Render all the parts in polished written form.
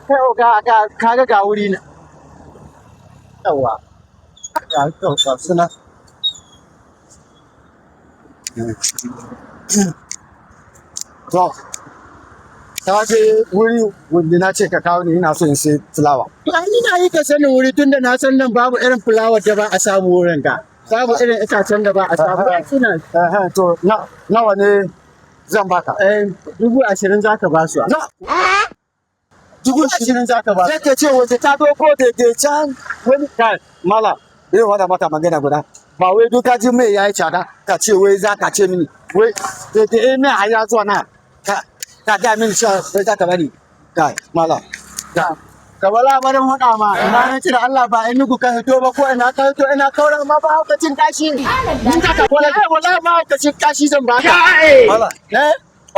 kai kaga ga wuri na. Yawa. Ga suna. To, ta je wuri wanda na ce ka kawo ni ina so in sai fulawa. To ai ina yi ka sanin wuri tunda na san nan babu irin fulawar da ba a samu wurin ka. Babu irin itacen da ba a samu. To nawa ne zan baka? 20,000 za ka ba su. 20,000 za ka ba su. Sai ka ce wanda ta doko da can wani kai mala. Bai wada mata magana guda. Ba wai duka ji mai yayi tsada ka ce wai za ka ce mini wai da mai haya zuwa na ka ga mini sha sai za ka bani kai mala ka bala barin hada ma ina ne ce da Allah ba ai nuku ka hito ba ko ina ka hito ina kaura ma ba ka cin kashi in ka wala ma ka cin kashi zan baka mala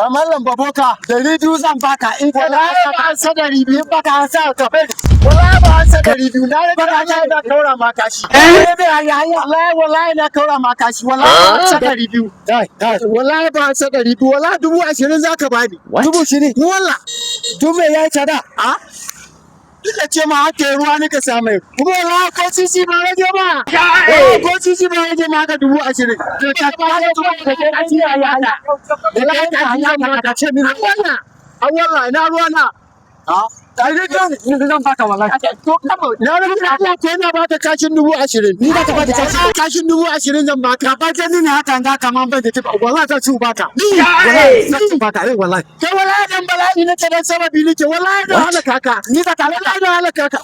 ba mallam baboka 200 zan baka in ka an sadari biyu baka sa ka bai wala ba an sadari biyu na riga na kaura ma kashi wallahi na kaura ma kashi wallahi ba sadari biyu wallahi ba sadari biyu wallahi 20,000 zaka bani 20,000 walla dume yayi tada a Ina ce ma haka ruwa nika samai kuma wallahi ko sisi ba rage ba ko sisi ba rage ma ka 20,000 to ta fara zuwa da ke a ciya ya hada wallahi ka hanya ma ka ce min wallahi na ruwa na kai ne ni zan baka wallahi to kabo na rubuta Allah ko na baka kashin 20,000 ni da ka baka kashin 20,000 zan baka ba ta ni haka ga kaman ban da tiba wallahi ta ci baka wallahi ta ci baka wallahi kai wallahi dan bala'i ne dan sababi nake wallahi da halaka ka ni da wallahi da halaka ka